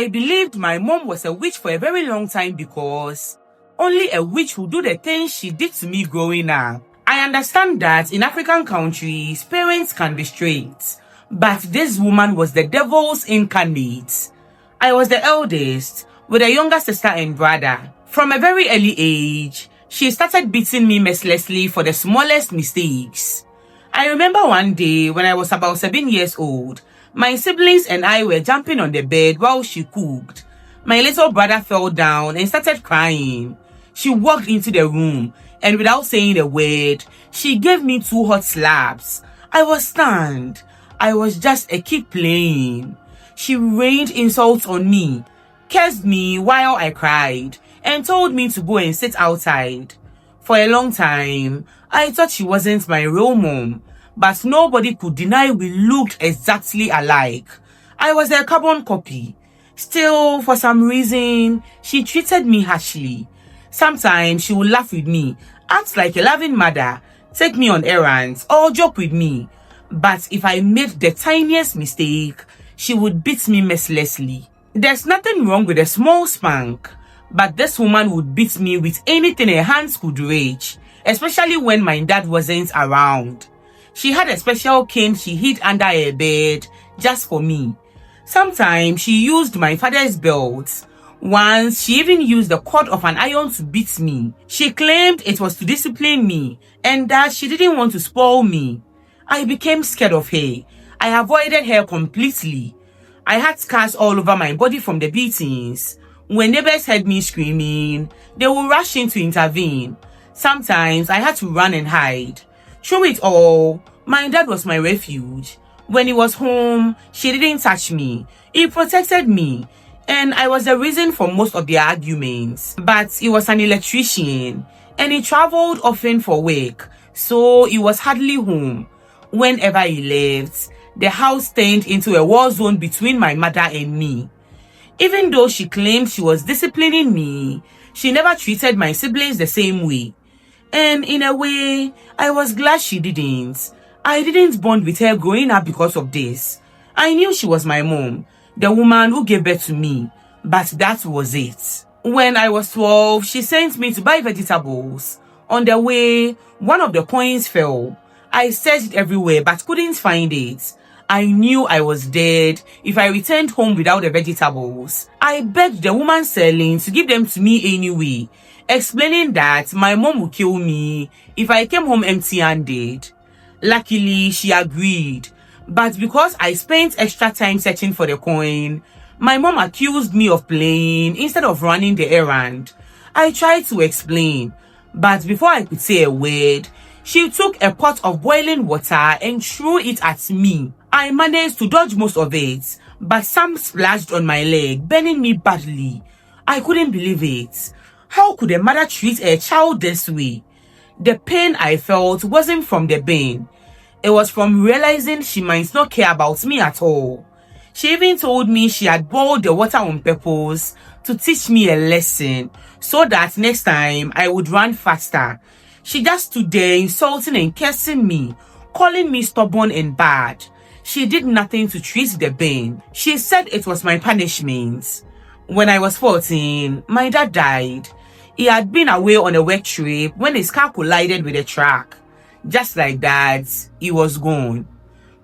I believed my mom was a witch for a very long time because only a witch would do the things she did to me growing up. I understand that in African countries, parents can be straight, but this woman was the devil's incarnate. I was the eldest, with a younger sister and brother. From a very early age, she started beating me mercilessly for the smallest mistakes. I remember one day when I was about 7 years old, my siblings and I were jumping on the bed while she cooked. My little brother fell down and started crying. She walked into the room and without saying a word, she gave me 2 hot slaps. I was stunned. I was just a kid playing. She rained insults on me, cursed me while I cried, and told me to go and sit outside. For a long time, I thought she wasn't my real mom, but nobody could deny we looked exactly alike. I was a carbon copy. Still, for some reason, she treated me harshly. Sometimes she would laugh with me, act like a loving mother, take me on errands, or joke with me. But if I made the tiniest mistake, she would beat me mercilessly. There's nothing wrong with a small spank, but this woman would beat me with anything her hands could reach, especially when my dad wasn't around. She had a special cane she hid under her bed just for me. Sometimes she used my father's belt. Once, she even used the cord of an iron to beat me. She claimed it was to discipline me and that she didn't want to spoil me. I became scared of her. I avoided her completely. I had scars all over my body from the beatings. When neighbors heard me screaming, they would rush in to intervene. Sometimes I had to run and hide. Through it all, my dad was my refuge. When he was home, she didn't touch me. He protected me. And I was the reason for most of their arguments. But he was an electrician and he traveled often for work, so he was hardly home. Whenever he left, the house turned into a war zone between my mother and me. Even though she claimed she was disciplining me, she never treated my siblings the same way. And in a way, I was glad she didn't. I didn't bond with her growing up because of this. I knew she was my mom, the woman who gave birth to me, but that was it. When I was 12, she sent me to buy vegetables. On the way, one of the coins fell. I searched everywhere but couldn't find it. I knew I was dead if I returned home without the vegetables. I begged the woman selling to give them to me anyway, explaining that my mom would kill me if I came home empty-handed. Luckily, she agreed. But because I spent extra time searching for the coin, my mom accused me of playing instead of running the errand. I tried to explain, but before I could say a word, she took a pot of boiling water and threw it at me. I managed to dodge most of it, but some splashed on my leg, burning me badly. I couldn't believe it. How could a mother treat a child this way? The pain I felt wasn't from the burn. It was from realizing she might not care about me at all. She even told me she had boiled the water on purpose to teach me a lesson so that next time I would run faster. She just stood there insulting and cursing me, calling me stubborn and bad. She did nothing to treat the burn. She said it was my punishment. When I was 14, my dad died. He had been away on a work trip when his car collided with a truck. Just like that, he was gone.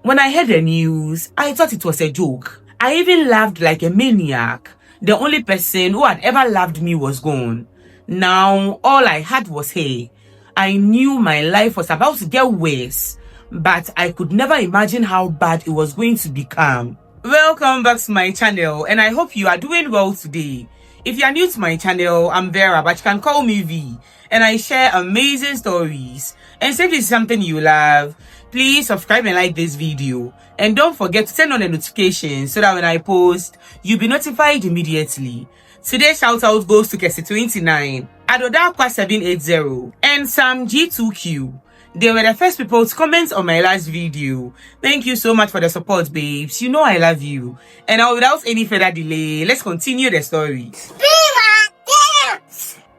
When I heard the news, I thought it was a joke. I even laughed like a maniac. The only person who had ever loved me was gone. Now, all I had was her. I knew my life was about to get worse, but I could never imagine how bad it was going to become. Welcome back to my channel, and I hope you are doing well today. If you are new to my channel, I'm Vera, but you can call me V, and I share amazing stories. And if this is something you love, please subscribe and like this video. And don't forget to turn on the notifications so that when I post, you'll be notified immediately. Today's shout out goes to Kesi29, Adodakwa 780, and Sam G2Q. They were the first people to comment on my last video. Thank you so much for the support, babes. You know I love you. And now, without any further delay, let's continue the story.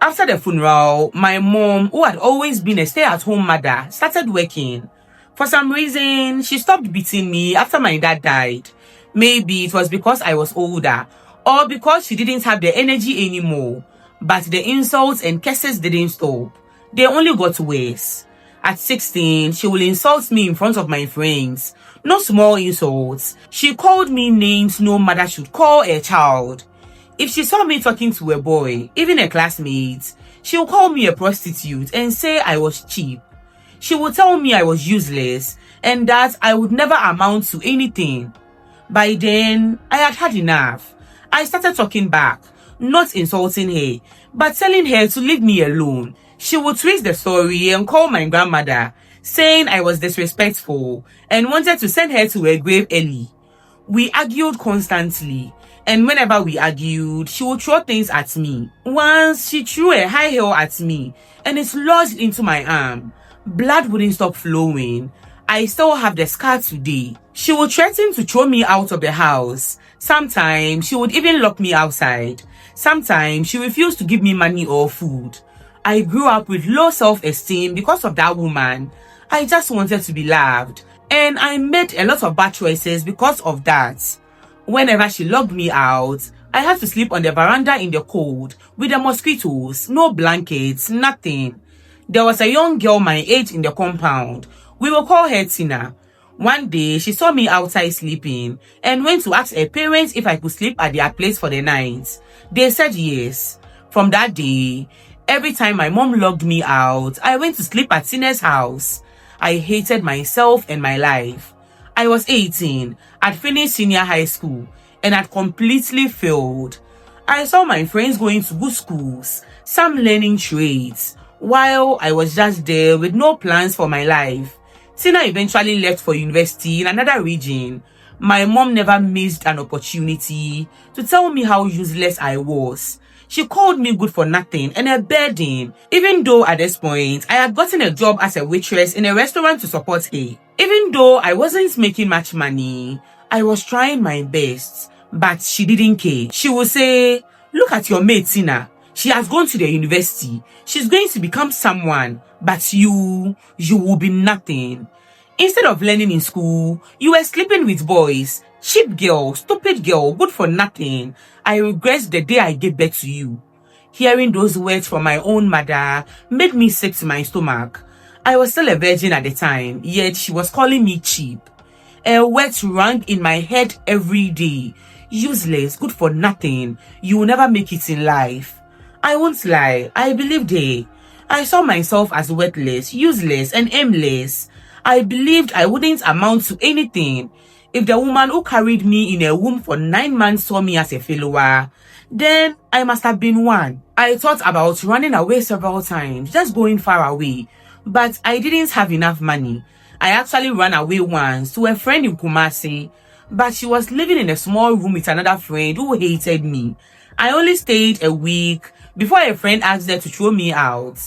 After the funeral, my mom, who had always been a stay-at-home mother, started working. For some reason, she stopped beating me after my dad died. Maybe it was because I was older, or because she didn't have the energy anymore. But the insults and curses didn't stop. They only got worse. At 16, she will insult me in front of my friends. No small insults. She called me names no mother should call a child. If she saw me talking to a boy, even a classmate, she would call me a prostitute and say I was cheap. She would tell me I was useless and that I would never amount to anything. By then, I had had enough. I started talking back, not insulting her, but telling her to leave me alone. She would twist the story and call my grandmother, saying I was disrespectful and wanted to send her to her grave early. We argued constantly, and whenever we argued, she would throw things at me. Once, she threw a high heel at me, and it lodged into my arm. Blood wouldn't stop flowing. I still have the scar today. She would threaten to throw me out of the house. Sometimes, she would even lock me outside. Sometimes, she refused to give me money or food. I grew up with low self-esteem because of that woman. I just wanted to be loved. And I made a lot of bad choices because of that. Whenever she locked me out, I had to sleep on the veranda in the cold with the mosquitoes, no blankets, nothing. There was a young girl my age in the compound. We will call her Tina. One day, she saw me outside sleeping and went to ask her parents if I could sleep at their place for the night. They said yes. From that day, every time my mom locked me out, I went to sleep at Tina's house. I hated myself and my life. I was 18, I'd finished senior high school, and I'd completely failed. I saw my friends going to good schools, some learning trades, while I was just there with no plans for my life. Tina eventually left for university in another region. My mom never missed an opportunity to tell me how useless I was. She called me good for nothing and a burden, even though at this point, I had gotten a job as a waitress in a restaurant to support her. Even though I wasn't making much money, I was trying my best, but she didn't care. She would say, "Look at your mate Tina. She has gone to the university. She's going to become someone, but you will be nothing. Instead of learning in school, you were sleeping with boys. Cheap girl, stupid girl, good for nothing. I regret the day I gave birth to you." Hearing those words from my own mother made me sick to my stomach. I was still a virgin at the time, yet she was calling me cheap. A word rang in my head every day. Useless, good for nothing. You will never make it in life. I won't lie, I believed her. I saw myself as worthless, useless, and aimless. I believed I wouldn't amount to anything. If the woman who carried me in a womb for 9 months saw me as a failure, then I must have been one. I thought about running away several times, just going far away, but I didn't have enough money. I actually ran away once to a friend in Kumasi, but she was living in a small room with another friend who hated me. I only stayed a week before a friend asked her to throw me out.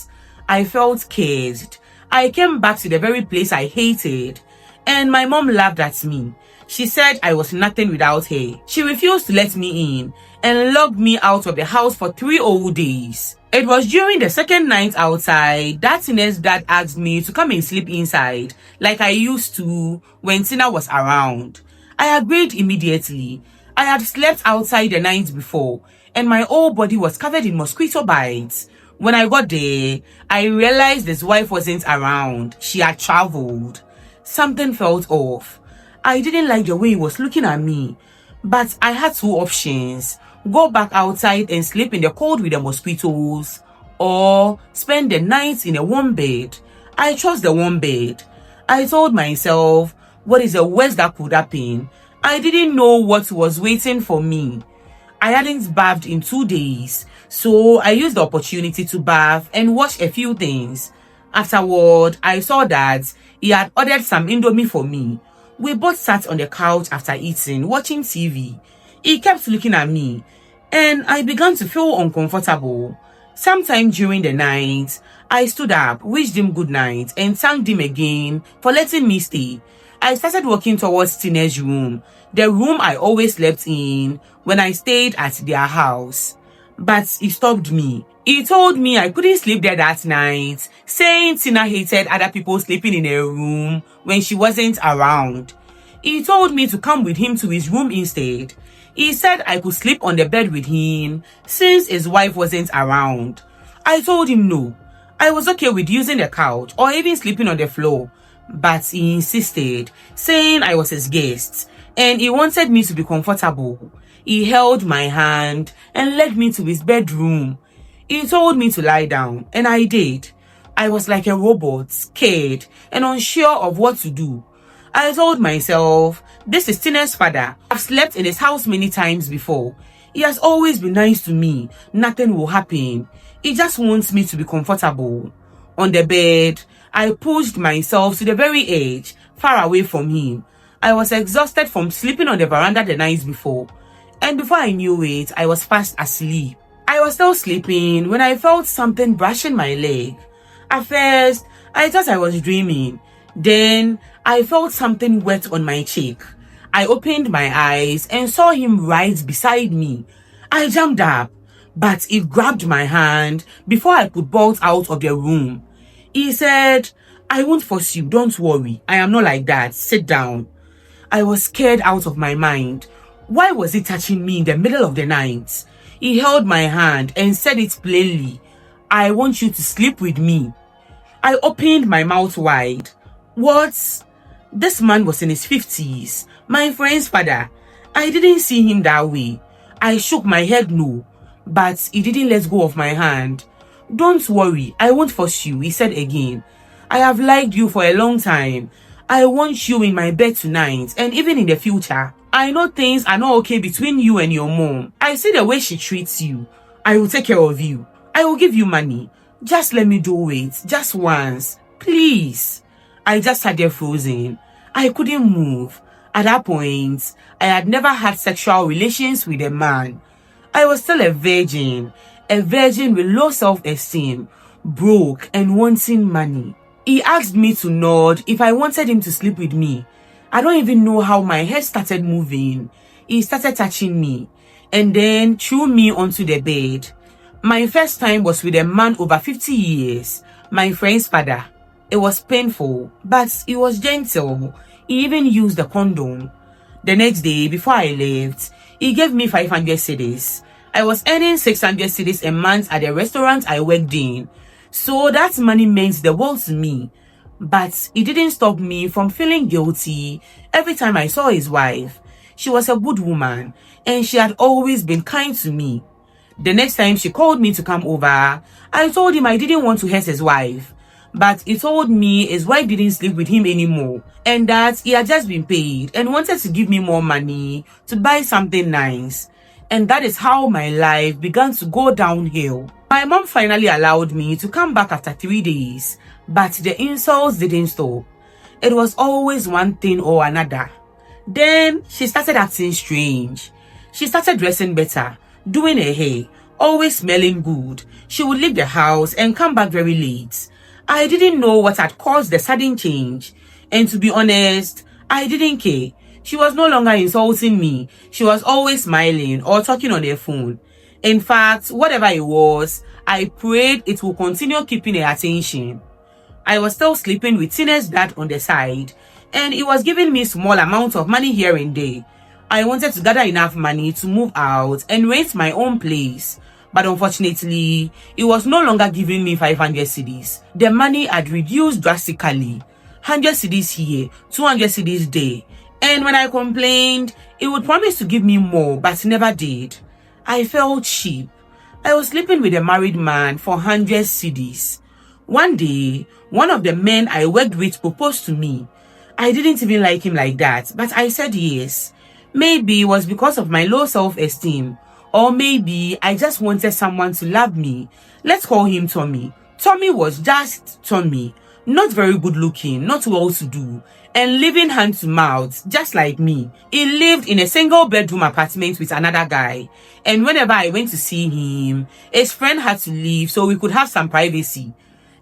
I felt cursed. I came back to the very place I hated, and my mom laughed at me. She said I was nothing without her. She refused to let me in and locked me out of the house for 3 whole days. It was during the second night outside that Tina's dad asked me to come and sleep inside like I used to when Tina was around. I agreed immediately. I had slept outside the night before and my whole body was covered in mosquito bites. When I got there, I realized his wife wasn't around. She had traveled. Something felt off. I didn't like the way he was looking at me, but I had 2 options: go back outside and sleep in the cold with the mosquitoes, or spend the night in a warm bed. I chose the warm bed. I told myself, what is the worst that could happen? I didn't know what was waiting for me. I hadn't bathed in 2 days, so I used the opportunity to bath and wash a few things. Afterward, I saw that he had ordered some Indomie for me. We both sat on the couch after eating, watching TV. He kept looking at me, and I began to feel uncomfortable. Sometime during the night, I stood up, wished him good night, and thanked him again for letting me stay. I started walking towards Tina's room, the room I always slept in when I stayed at their house. But he stopped me. He told me I couldn't sleep there that night, saying Tina hated other people sleeping in a room when she wasn't around. He told me to come with him to his room instead. He said I could sleep on the bed with him since his wife wasn't around. I told him no. I was okay with using the couch or even sleeping on the floor, but he insisted, saying I was his guest and he wanted me to be comfortable. He held my hand and led me to his bedroom. He told me to lie down, and I did. I was like a robot, scared and unsure of what to do. I told myself, this is Tina's father. I've slept in his house many times before. He has always been nice to me. Nothing will happen. He just wants me to be comfortable. On the bed, I pushed myself to the very edge, far away from him. I was exhausted from sleeping on the veranda the night before. And before I knew it, I was fast asleep. I was still sleeping when I felt something brushing my leg. At first, I thought I was dreaming. Then, I felt something wet on my cheek. I opened my eyes and saw him right beside me. I jumped up, but he grabbed my hand before I could bolt out of the room. He said, I won't force you, don't worry. I am not like that. Sit down. I was scared out of my mind. Why was he touching me in the middle of the night? He held my hand and said it plainly. I want you to sleep with me. I opened my mouth wide. What? This man was in his 50s. My friend's father. I didn't see him that way. I shook my head no, but he didn't let go of my hand. Don't worry, I won't force you, he said again. I have liked you for a long time. I want you in my bed tonight and even in the future. I know things are not okay between you and your mom. I see the way she treats you. I will take care of you. I will give you money. Just let me do it. Just once. Please. I just sat there frozen. I couldn't move. At that point, I had never had sexual relations with a man. I was still a virgin with low self-esteem, broke and wanting money. He asked me to nod if I wanted him to sleep with me. I don't even know how my head started moving. He started touching me and then threw me onto the bed. My first time was with a man over 50 years, my friend's father. It was painful, but he was gentle. He even used a condom. The next day, before I left, he gave me 500 cedis. I was earning 600 cedis a month at the restaurant I worked in, so that money meant the world to me. But it didn't stop me from feeling guilty every time I saw his wife. She was a good woman, and she had always been kind to me. The next time she called me to come over, I told him I didn't want to hurt his wife. But he told me his wife didn't sleep with him anymore and that he had just been paid and wanted to give me more money to buy something nice. And that is how my life began to go downhill. My mom finally allowed me to come back after 3 days, but the insults didn't stop. It was always one thing or another. Then she started acting strange. She started dressing better, doing her hair, always smelling good. She would leave the house and come back very late. I didn't know what had caused the sudden change, and to be honest, I didn't care. She was no longer insulting me. She was always smiling or talking on her phone. In fact, whatever it was, I prayed it would continue keeping her attention. I was still sleeping with Tina's dad on the side, and he was giving me small amounts of money here and there. I wanted to gather enough money to move out and rent my own place. But unfortunately, he was no longer giving me 500 cedis. The money had reduced drastically. 100 cedis here, 200 cedis there. And when I complained, he would promise to give me more, but never did. I felt cheap. I was sleeping with a married man for 100 cedis. One day, one of the men I worked with proposed to me. I didn't even like him like that, but I said yes. Maybe it was because of my low self-esteem. Or maybe I just wanted someone to love me. Let's call him Tommy. Tommy was just Tommy. Not very good looking, not well to do, and living hand to mouth, just like me. He lived in a single bedroom apartment with another guy. And whenever I went to see him, his friend had to leave so we could have some privacy.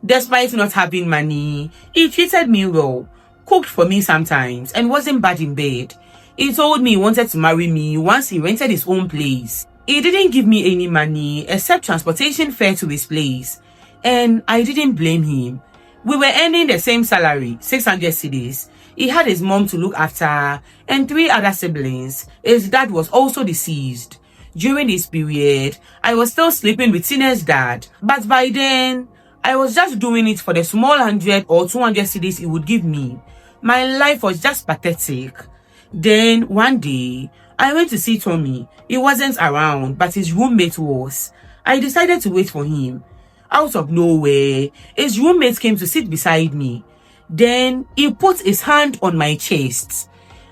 Despite not having money, he treated me well, cooked for me sometimes, and wasn't bad in bed. He told me he wanted to marry me once he rented his own place. He didn't give me any money except transportation fare to his place, and I didn't blame him. We were earning the same salary, 600 cedis. He had his mom to look after and 3 other siblings. His dad was also deceased. During this period, I was still sleeping with Tine's dad. But by then, I was just doing it for the small 100 or 200 cedis he would give me. My life was just pathetic. Then, one day, I went to see Tommy. He wasn't around, but his roommate was. I decided to wait for him. Out of nowhere, his roommate came to sit beside me. Then, he put his hand on my chest.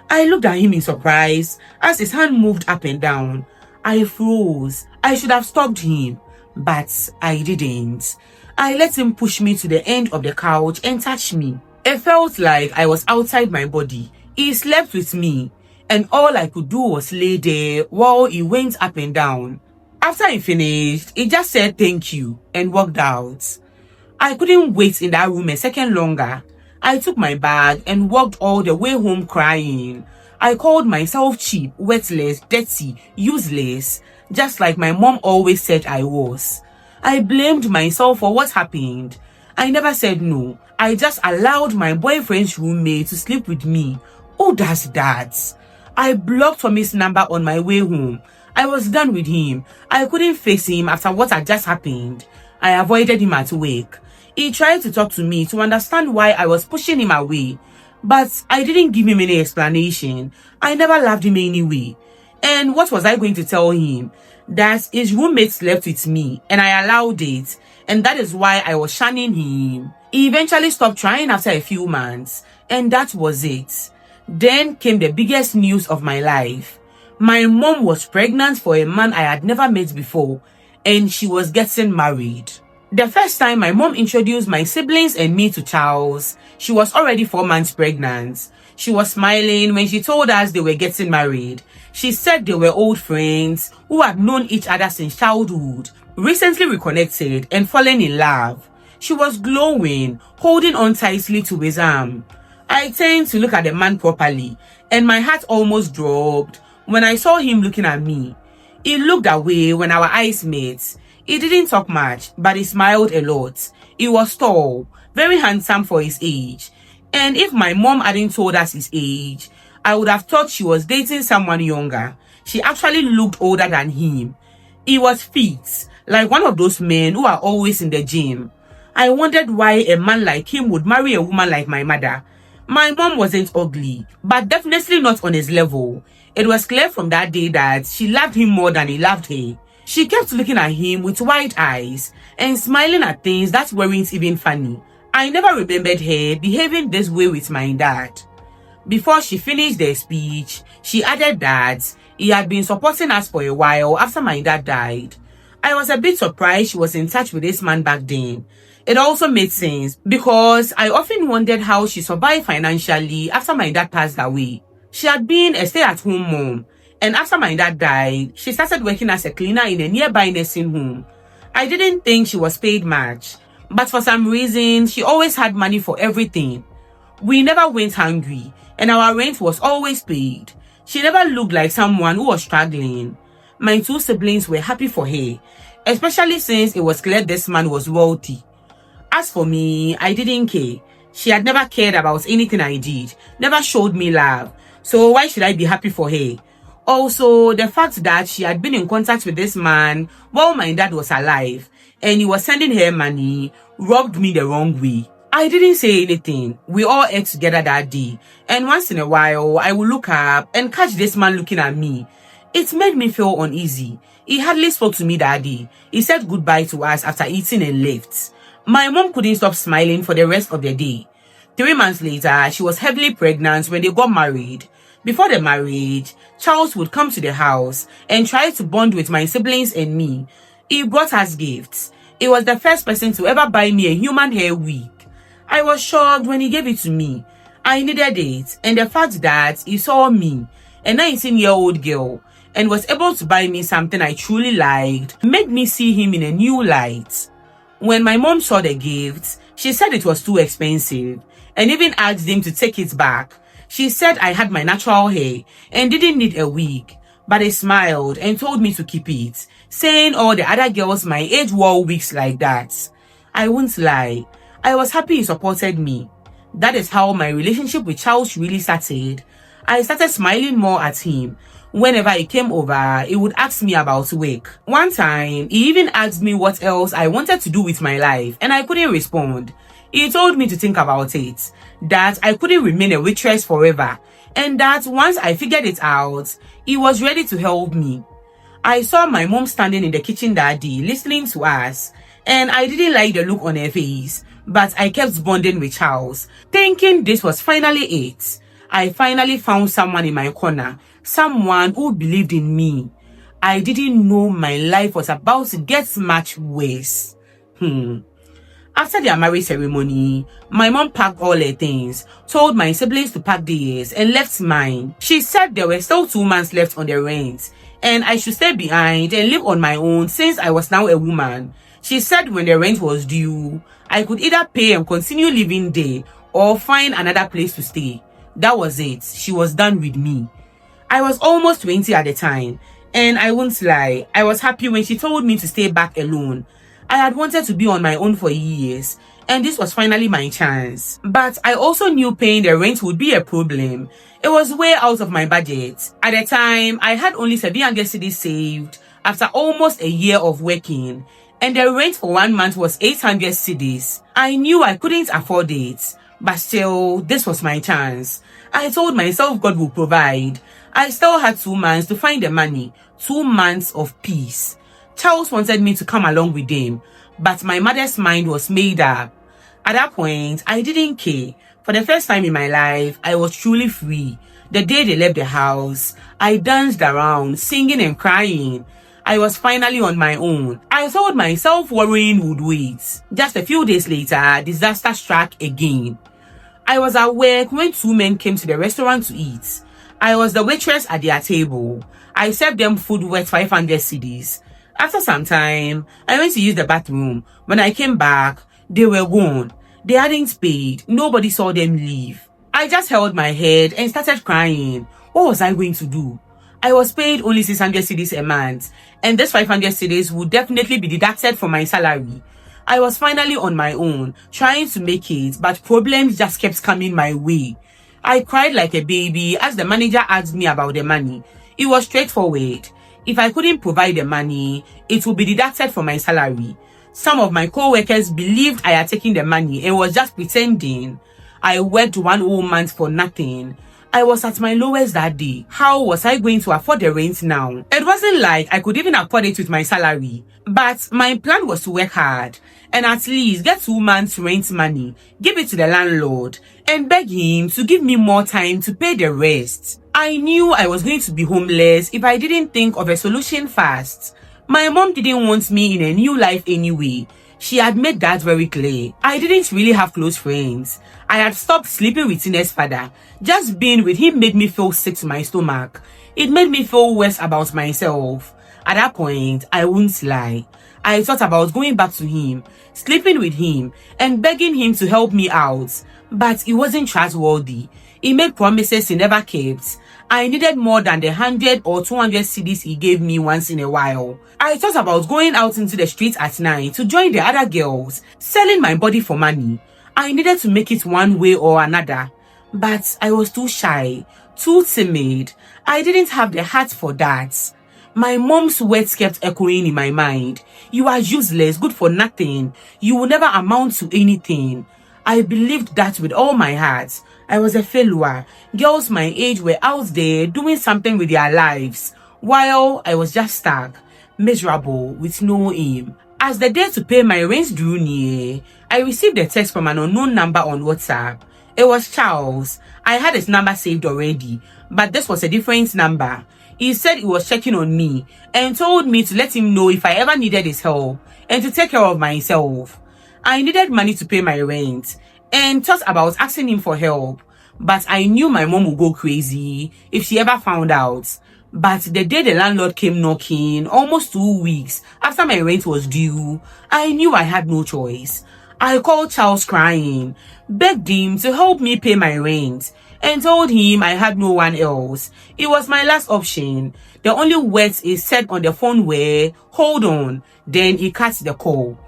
I looked at him in surprise as his hand moved up and down. I froze. I should have stopped him, but I didn't. I let him push me to the end of the couch and touch me. It felt like I was outside my body. He slept with me, and all I could do was lay there while he went up and down. After he finished, he just said thank you and walked out. I couldn't wait in that room a second longer. I took my bag and walked all the way home crying. I called myself cheap, worthless, dirty, useless, just like my mom always said I was. I blamed myself for what happened. I never said no. I just allowed my boyfriend's roommate to sleep with me. Who does that? I blocked Tommy's number on my way home. I was done with him. I couldn't face him after what had just happened. I avoided him at work. He tried to talk to me to understand why I was pushing him away, but I didn't give him any explanation. I never loved him anyway. And what was I going to tell him? That his roommate slept with me and I allowed it, and that is why I was shunning him. He eventually stopped trying after a few months, and that was it. Then came the biggest news of my life. My mom was pregnant for a man I had never met before, and she was getting married. The first time my mom introduced my siblings and me to Charles, she was already 4 months pregnant. She was smiling when she told us they were getting married. She said they were old friends who had known each other since childhood, recently reconnected and fallen in love. She was glowing, holding on tightly to his arm. I turned to look at the man properly, and my heart almost dropped when I saw him looking at me. He looked away when our eyes met. He didn't talk much, but he smiled a lot. He was tall, very handsome for his age. And if my mom hadn't told us his age, I would have thought she was dating someone younger. She actually looked older than him. He was fit, like one of those men who are always in the gym. I wondered why a man like him would marry a woman like my mother. My mom wasn't ugly, but definitely not on his level. It was clear from that day that she loved him more than he loved her. She kept looking at him with wide eyes and smiling at things that weren't even funny. I never remembered her behaving this way with my dad. Before she finished the speech, she added that he had been supporting us for a while after my dad died. I was a bit surprised she was in touch with this man back then. It also made sense because I often wondered how she survived financially after my dad passed away. She had been a stay-at-home mom, and after my dad died, she started working as a cleaner in a nearby nursing home. I didn't think she was paid much, but for some reason, she always had money for everything. We never went hungry, and our rent was always paid. She never looked like someone who was struggling. My 2 siblings were happy for her, especially since it was clear this man was wealthy. As for me, I didn't care. She had never cared about anything I did, never showed me love, so why should I be happy for her? Also, the fact that she had been in contact with this man while my dad was alive, and he was sending her money, rubbed me the wrong way. I didn't say anything. We all ate together that day, and once in a while, I would look up and catch this man looking at me. It made me feel uneasy. He hardly spoke to me that day. He said goodbye to us after eating and left. My mom couldn't stop smiling for the rest of the day. 3 months later, she was heavily pregnant when they got married. Before the marriage, Charles would come to the house and try to bond with my siblings and me. He brought us gifts. He was the first person to ever buy me a human hair wig. I was shocked when he gave it to me. I needed it, and the fact that he saw me, a 19-year-old girl, and was able to buy me something I truly liked made me see him in a new light. When my mom saw the gift, she said it was too expensive and even asked him to take it back. She said I had my natural hair and didn't need a wig, but he smiled and told me to keep it, saying all the other girls my age wore wigs like that. I won't lie, I was happy he supported me. That is how my relationship with Charles really started. I started smiling more at him. Whenever he came over, he would ask me about work. One time, he even asked me what else I wanted to do with my life, and I couldn't respond. He told me to think about it, that I couldn't remain a waitress forever, and that once I figured it out, he was ready to help me. I saw my mom standing in the kitchen that day, listening to us, and I didn't like the look on her face, but I kept bonding with Charles, thinking this was finally it. I finally found someone in my corner, someone who believed in me. I didn't know my life was about to get much worse. After their marriage ceremony, my mom packed all her things, told my siblings to pack theirs, and left mine. She said there were still 2 months left on the rent, and I should stay behind and live on my own since I was now a woman. She said when the rent was due, I could either pay and continue living there or find another place to stay. That was it. She was done with me. I was almost 20 at the time, and I won't lie, I was happy when she told me to stay back alone. I had wanted to be on my own for years, and this was finally my chance. But I also knew paying the rent would be a problem. It was way out of my budget. At the time, I had only 700 cedis saved after almost a year of working, and the rent for 1 month was 800 cedis. I knew I couldn't afford it, but still, this was my chance. I told myself God would provide. I still had 2 months to find the money, 2 months of peace. Charles wanted me to come along with him, but my mother's mind was made up. At that point, I didn't care. For the first time in my life, I was truly free. The day they left the house, I danced around, singing and crying. I was finally on my own. I thought myself worrying would wait. Just a few days later, disaster struck again. I was at work when 2 men came to the restaurant to eat. I was the waitress at their table. I served them food worth 500 cedis. After some time, I went to use the bathroom. When I came back, they were gone. They hadn't paid. Nobody saw them leave. I just held my head and started crying. What was I going to do? I was paid only 600 cedis a month, and this 500 cedis would definitely be deducted from my salary. I was finally on my own, trying to make it, but problems just kept coming my way. I cried like a baby as the manager asked me about the money. It was straightforward. If I couldn't provide the money, it would be deducted from my salary. Some of my co-workers believed I had taken the money and was just pretending. I worked 1 whole month for nothing. I was at my lowest that day. How was I going to afford the rent now? It wasn't like I could even afford it with my salary. But my plan was to work hard and at least get 2 months rent money, give it to the landlord, and beg him to give me more time to pay the rest. I knew I was going to be homeless if I didn't think of a solution fast. My mom didn't want me in a new life anyway. She had made that very clear. I didn't really have close friends. I had stopped sleeping with Tine's father. Just being with him made me feel sick to my stomach. It made me feel worse about myself. At that point, I won't lie. I thought about going back to him, sleeping with him, and begging him to help me out. But he wasn't trustworthy. He made promises he never kept. I needed more than the 100 or 200 cedis he gave me once in a while. I thought about going out into the streets at night to join the other girls, selling my body for money. I needed to make it one way or another. But I was too shy, too timid. I didn't have the heart for that. My mom's words kept echoing in my mind. You are useless, good for nothing. You will never amount to anything. I believed that with all my heart. I was a failure. Girls my age were out there doing something with their lives, while I was just stuck, miserable, with no aim. As the day to pay my rent drew near, I received a text from an unknown number on WhatsApp. It was Charles. I had his number saved already, but this was a different number. He said he was checking on me and told me to let him know if I ever needed his help and to take care of myself. I needed money to pay my rent and thought about asking him for help, but I knew my mom would go crazy if she ever found out. But the day the landlord came knocking, almost 2 weeks after my rent was due, I knew I had no choice. I called Charles crying, begged him to help me pay my rent, and told him I had no one else. It was my last option. The only words he said on the phone were, "Hold on," then he cut the call.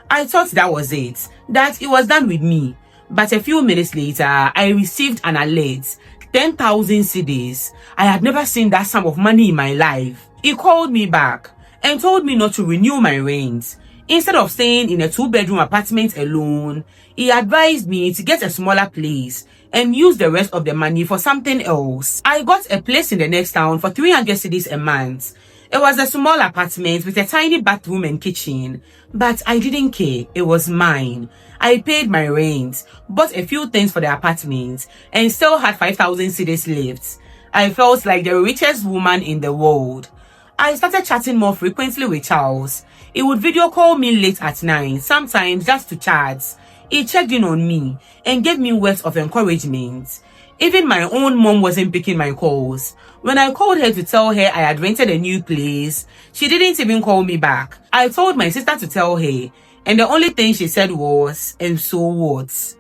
I thought that was it, that it was done with me. But a few minutes later, I received an alert. 10,000 cedis. I had never seen that sum of money in my life. He called me back and told me not to renew my rent. Instead of staying in a 2-bedroom apartment alone, he advised me to get a smaller place and use the rest of the money for something else. I got a place in the next town for 300 cedis a month. It was a small apartment with a tiny bathroom and kitchen, but I didn't care. It was mine. I paid my rent, bought a few things for the apartment, and still had 5,000 cedis left. I felt like the richest woman in the world. I started chatting more frequently with Charles. He would video call me late at night, sometimes just to chat. He checked in on me and gave me words of encouragement. Even my own mom wasn't picking my calls. When I called her to tell her I had rented a new place, she didn't even call me back. I told my sister to tell her, and the only thing she said was, "And so what?"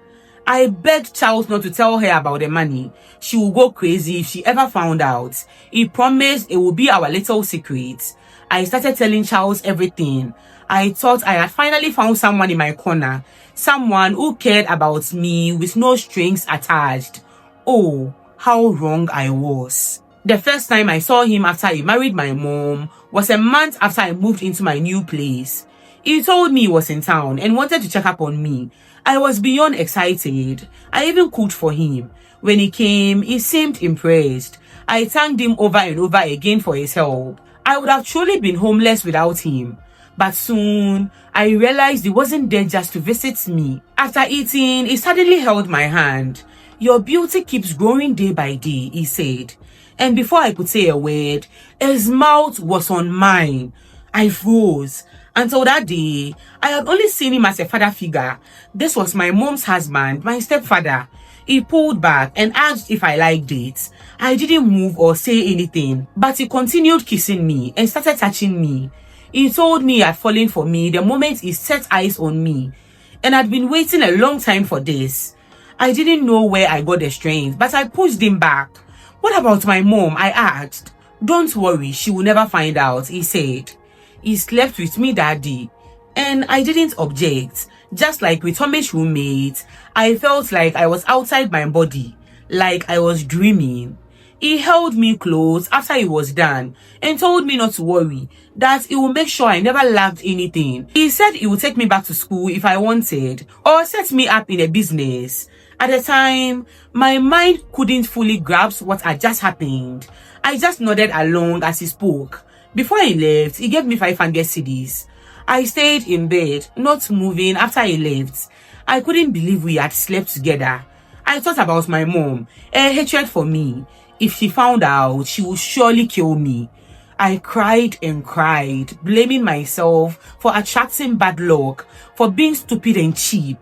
I begged Charles not to tell her about the money. She would go crazy if she ever found out. He promised it would be our little secret. I started telling Charles everything. I thought I had finally found someone in my corner, someone who cared about me with no strings attached. Oh, how wrong I was. The first time I saw him after he married my mom was a month after I moved into my new place. He told me he was in town and wanted to check up on me. I was beyond excited. I even cooked for him. When he came, he seemed impressed. I thanked him over and over again for his help. I would have truly been homeless without him. But soon, I realized he wasn't there just to visit me. After eating, he suddenly held my hand. "Your beauty keeps growing day by day," he said. And before I could say a word, his mouth was on mine. I froze. Until that day, I had only seen him as a father figure. This was my mom's husband, my stepfather. He pulled back and asked if I liked it. I didn't move or say anything, but he continued kissing me and started touching me. He told me he had fallen for me the moment he set eyes on me, and I'd been waiting a long time for this. I didn't know where I got the strength, but I pushed him back. "What about my mom?" I asked. "Don't worry, she will never find out," he said. He slept with me that day, and I didn't object. Just like with Tommy's roommate, I felt like I was outside my body, like I was dreaming. He held me close after he was done and told me not to worry, that he would make sure I never lacked anything. He said he would take me back to school if I wanted, or set me up in a business. At the time, my mind couldn't fully grasp what had just happened. I just nodded along as he spoke. Before he left, he gave me 500 cedis. I stayed in bed, not moving after he left. I couldn't believe we had slept together. I thought about my mom, her hatred for me. If she found out, she would surely kill me. I cried and cried, blaming myself for attracting bad luck, for being stupid and cheap.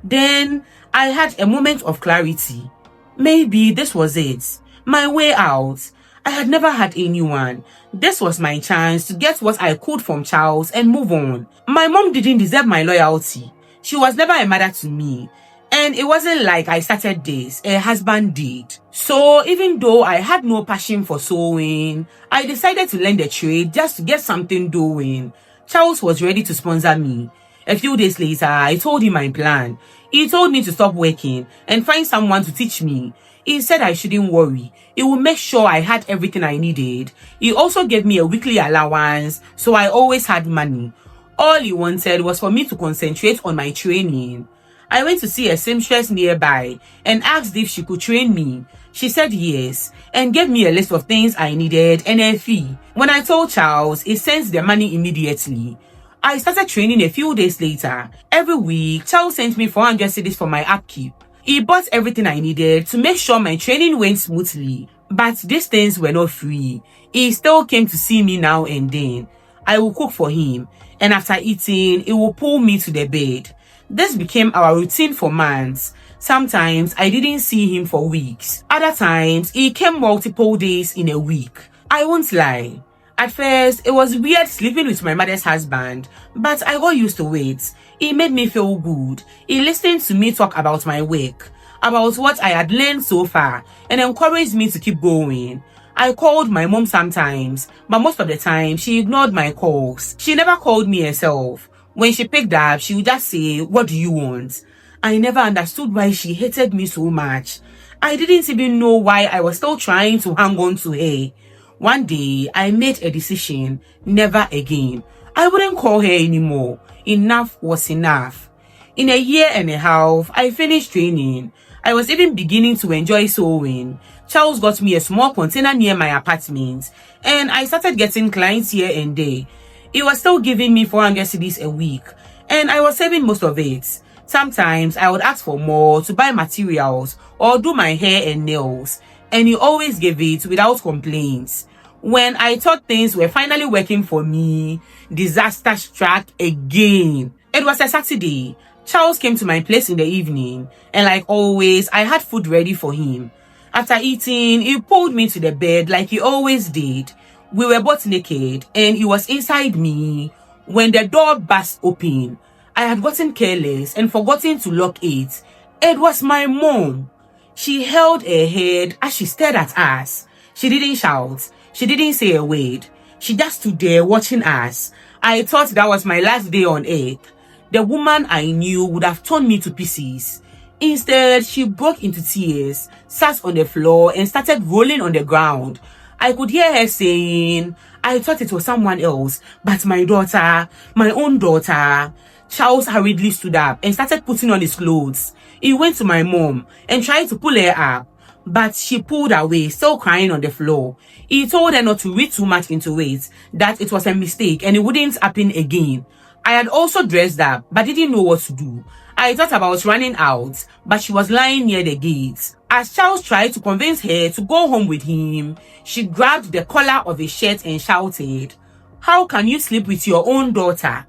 Then I had a moment of clarity. Maybe this was it, my way out. I had never had anyone. This was my chance to get what I could from Charles and move on. My mom didn't deserve my loyalty. She was never a mother to me. And it wasn't like I started this, her husband did. So even though I had no passion for sewing, I decided to learn the trade just to get something doing. Charles was ready to sponsor me. A few days later, I told him my plan. He told me to stop working and find someone to teach me. He said I shouldn't worry. He would make sure I had everything I needed. He also gave me a weekly allowance, so I always had money. All he wanted was for me to concentrate on my training. I went to see a seamstress nearby and asked if she could train me. She said yes and gave me a list of things I needed and a fee. When I told Charles, he sent the money immediately. I started training a few days later. Every week, Charles sent me 400 cedis for my upkeep. He bought everything I needed to make sure my training went smoothly. But these things were not free. He still came to see me now and then. I would cook for him, and after eating, he would pull me to the bed. This became our routine for months. Sometimes I didn't see him for weeks. Other times, he came multiple days in a week. I won't lie. At first, it was weird sleeping with my mother's husband, but I got used to it. He made me feel good. He listened to me talk about my work, about what I had learned so far, and encouraged me to keep going. I called my mom sometimes, but most of the time, she ignored my calls. She never called me herself. When she picked up, she would just say, "What do you want?" I never understood why she hated me so much. I didn't even know why I was still trying to hang on to her. One day, I made a decision, never again. I wouldn't call her anymore. Enough was enough. In a year and a half, I finished training. I was even beginning to enjoy sewing. Charles got me a small container near my apartment, and I started getting clients here and there. He was still giving me 400 cedis a week, and I was saving most of it. Sometimes I would ask for more to buy materials or do my hair and nails, and he always gave it without complaints. When I thought things were finally working for me, disaster struck again. It was a Saturday. Charles came to my place in the evening, and like always, I had food ready for him. After eating, he pulled me to the bed like he always did. We were both naked, and he was inside me when the door burst open. I had gotten careless and forgotten to lock it. It was my mom. She held her head as she stared at us. She didn't shout. She didn't say a word. She just stood there watching us. I thought that was my last day on earth. The woman I knew would have torn me to pieces. Instead, she broke into tears, sat on the floor, and started rolling on the ground. I could hear her saying, "I thought it was someone else, but my daughter, my own daughter." Charles hurriedly stood up and started putting on his clothes. He went to my mom and tried to pull her up, but she pulled away, still crying on the floor. He told her not to read too much into it, that it was a mistake and it wouldn't happen again. I had also dressed up, but didn't know what to do. I thought about running out, but she was lying near the gate. As Charles tried to convince her to go home with him, she grabbed the collar of his shirt and shouted, "How can you sleep with your own daughter?"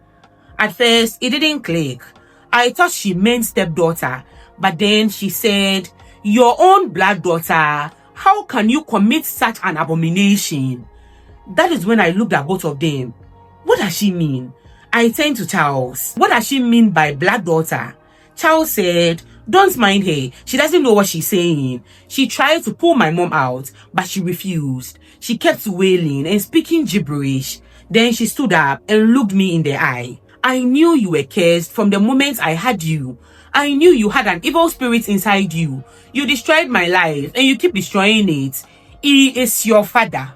At first, it didn't click. I thought she meant stepdaughter, but then she said, "Your own blood daughter. How can you commit such an abomination?" That is when I looked at both of them. What does she mean? I turned to Charles. What does she mean by blood daughter? Charles said, "Don't mind her. She doesn't know what she's saying." She tried to pull my mom out, but she refused. She kept wailing and speaking gibberish. Then she stood up and looked me in the eye. "I knew you were cursed from the moment I had you. I knew you had an evil spirit inside you. You destroyed my life and you keep destroying it. He is your father.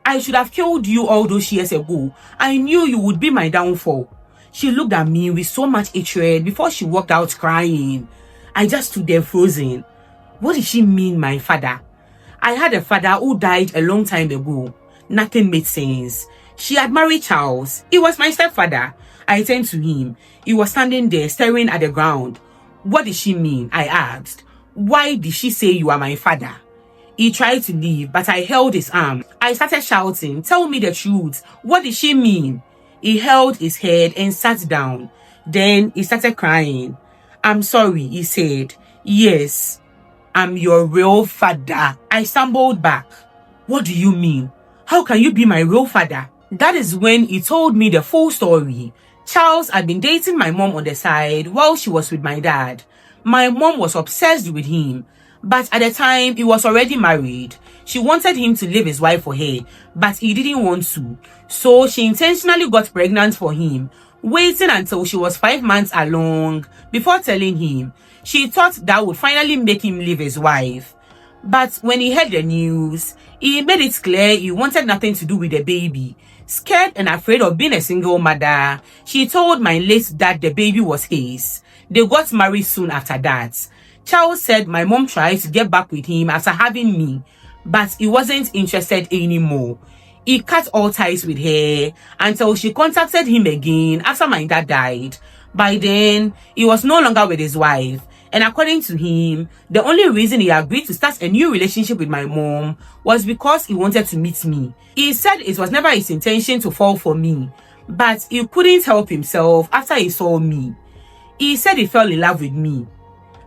I should have killed you all those years ago. I knew you would be my downfall." She looked at me with so much hatred before she walked out crying. I just stood there frozen. What did she mean, my father? I had a father who died a long time ago. Nothing made sense. She had married Charles. He was my stepfather. I turned to him. He was standing there staring at the ground. What did she mean? I asked. Why did she say you are my father? He tried to leave, but I held his arm. I started shouting, "Tell me the truth. What did she mean?" He held his head and sat down. Then he started crying. "I'm sorry," he said. "Yes, I'm your real father." I stumbled back. "What do you mean? How can you be my real father?" That is when he told me the full story. Charles had been dating my mom on the side while she was with my dad. My mom was obsessed with him, but at the time he was already married. She wanted him to leave his wife for her, but he didn't want to. So she intentionally got pregnant for him, waiting until she was 5 months along before telling him. She thought that would finally make him leave his wife. But when he heard the news, he made it clear he wanted nothing to do with the baby. Scared and afraid of being a single mother, she told my late dad the baby was his. They got married soon after that. Charles said my mom tried to get back with him after having me, but he wasn't interested anymore. He cut all ties with her until she contacted him again after my dad died. By then, he was no longer with his wife, and according to him, the only reason he agreed to start a new relationship with my mom was because he wanted to meet me. He said it was never his intention to fall for me, but he couldn't help himself after he saw me. He said he fell in love with me.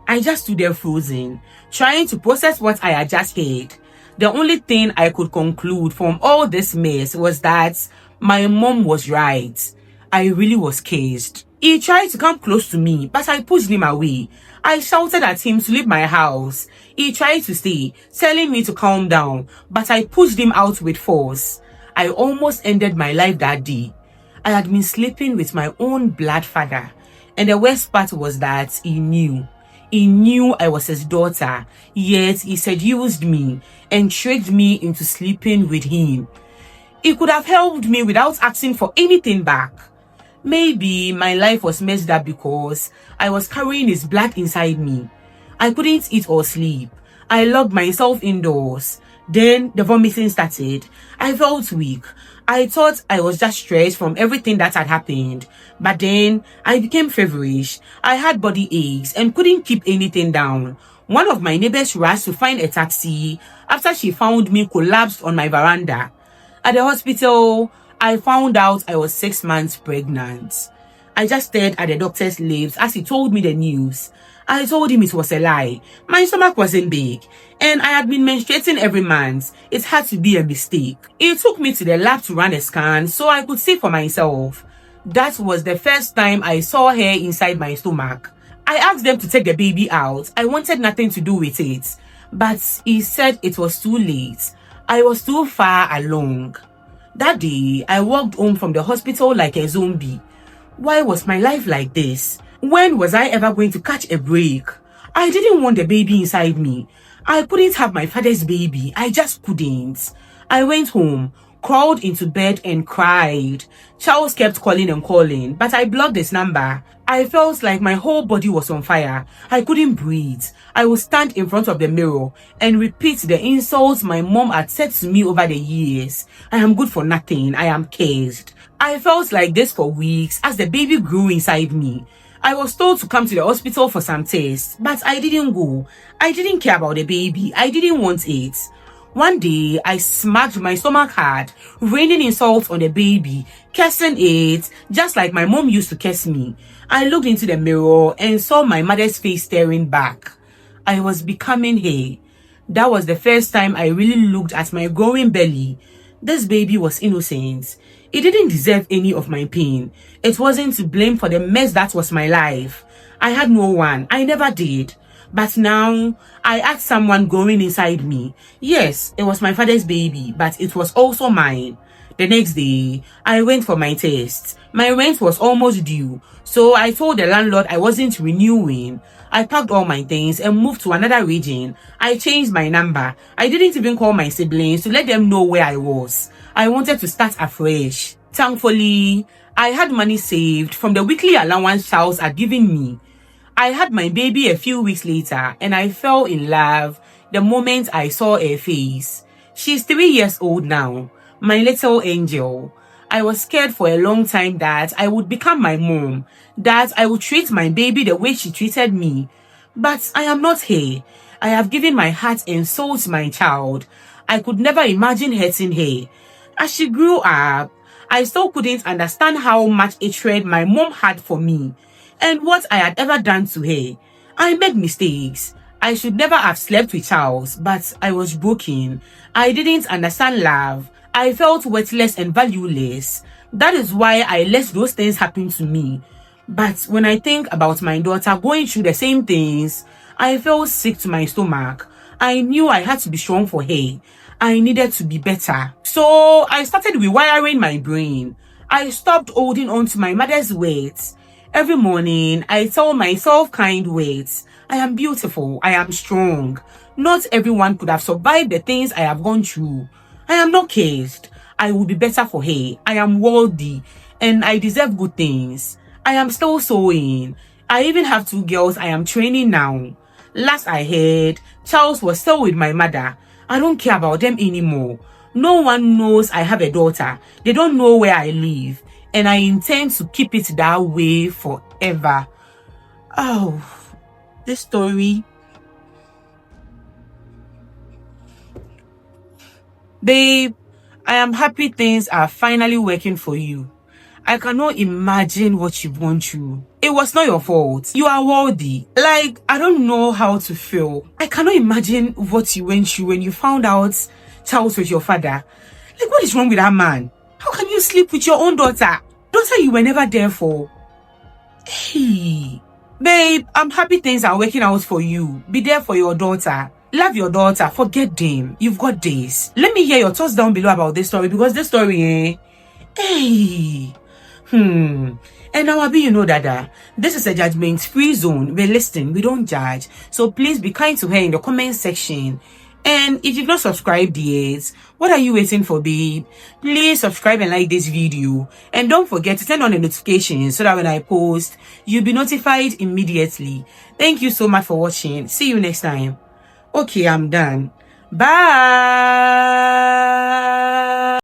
I just stood there frozen, trying to process what I had just heard. The only thing I could conclude from all this mess was that my mom was right. I really was caged. He tried to come close to me, but I pushed him away. I shouted at him to leave my house. He tried to stay, telling me to calm down, but I pushed him out with force. I almost ended my life that day. I had been sleeping with my own blood father, And the worst part was that he knew. He knew I was his daughter, yet he seduced me and tricked me into sleeping with him. He could have helped me without asking for anything back. Maybe my life was messed up because I was carrying his blood inside me. I couldn't eat or sleep. I locked myself indoors. Then the vomiting started. I felt weak. I thought I was just stressed from everything that had happened. But then I became feverish. I had body aches and couldn't keep anything down. One of my neighbors rushed to find a taxi after she found me collapsed on my veranda. At the hospital, I found out I was 6 months pregnant. I just stared at the doctor's lips as he told me the news. I told him it was a lie. My stomach wasn't big, and I had been menstruating every month. It had to be a mistake. He took me to the lab to run a scan so I could see for myself. That was the first time I saw hair inside my stomach. I asked them to take the baby out. I wanted nothing to do with it, but he said it was too late. I was too far along. That day, I walked home from the hospital like a zombie. Why was my life like this? When was I ever going to catch a break? I didn't want the baby inside me. I couldn't have my father's baby. I just couldn't. I went home, crawled into bed and cried. Charles kept calling and calling, but I blocked his number. I felt like my whole body was on fire. I couldn't breathe. I would stand in front of the mirror and repeat the insults my mom had said to me over the years. I am good for nothing. I am cursed. I felt like this for weeks as the baby grew inside me. I was told to come to the hospital for some tests, but I didn't go. I didn't care about the baby. I didn't want it. One day, I smacked my stomach hard, raining insults on the baby, cursing it, just like my mom used to curse me. I looked into the mirror and saw my mother's face staring back. I was becoming her. That was the first time I really looked at my growing belly. This baby was innocent. It didn't deserve any of my pain. It wasn't to blame for the mess that was my life. I had no one. I never did. But now, I had someone growing inside me. Yes, it was my father's baby, but it was also mine. The next day, I went for my test. My rent was almost due, so I told the landlord I wasn't renewing. I packed all my things and moved to another region. I changed my number. I didn't even call my siblings to let them know where I was. I wanted to start afresh. Thankfully, I had money saved from the weekly allowance Charles had given me. I had my baby a few weeks later and I fell in love the moment I saw her face. She's 3 years old now, my little angel. I was scared for a long time that I would become my mom, that I would treat my baby the way she treated me. But I am not her. I have given my heart and soul to my child. I could never imagine hurting her. As she grew up, I still couldn't understand how much hatred my mom had for me and what I had ever done to her. I made mistakes. I should never have slept with Charles, but I was broken. I didn't understand love. I felt worthless and valueless. That is why I let those things happen to me. But when I think about my daughter going through the same things, I felt sick to my stomach. I knew I had to be strong for her. I needed to be better. So I started rewiring my brain. I stopped holding on to my mother's words. Every morning, I tell myself kind words. I am beautiful. I am strong. Not everyone could have survived the things I have gone through. I am not cursed. I will be better for her. I am worthy and I deserve good things. I am still sewing. I even have 2 girls I am training now. Last I heard, Charles was still with my mother. I don't care about them anymore. No one knows I have a daughter. They don't know where I live. And I intend to keep it that way forever. Oh, this story. Babe, I am happy things are finally working for you. I cannot imagine what you've gone through. It was not your fault. You are worthy. Like, I don't know how to feel. I cannot imagine what you went through when you found out Charles was your father. Like, what is wrong with that man? How can you sleep with your own daughter? Daughter you were never there for. Hey, babe, I'm happy things are working out for you. Be there for your daughter. Love your daughter. Forget them. You've got this. Let me hear your thoughts down below about this story, because this story, hey, And now, Abi, you know, Dada, this is a judgment-free zone. We listen, we don't judge. So please be kind to her in the comment section. And if you've not subscribed yet, what are you waiting for, babe? Please subscribe and like this video. And don't forget to turn on the notifications so that when I post, you'll be notified immediately. Thank you so much for watching. See you next time. Okay, I'm done. Bye.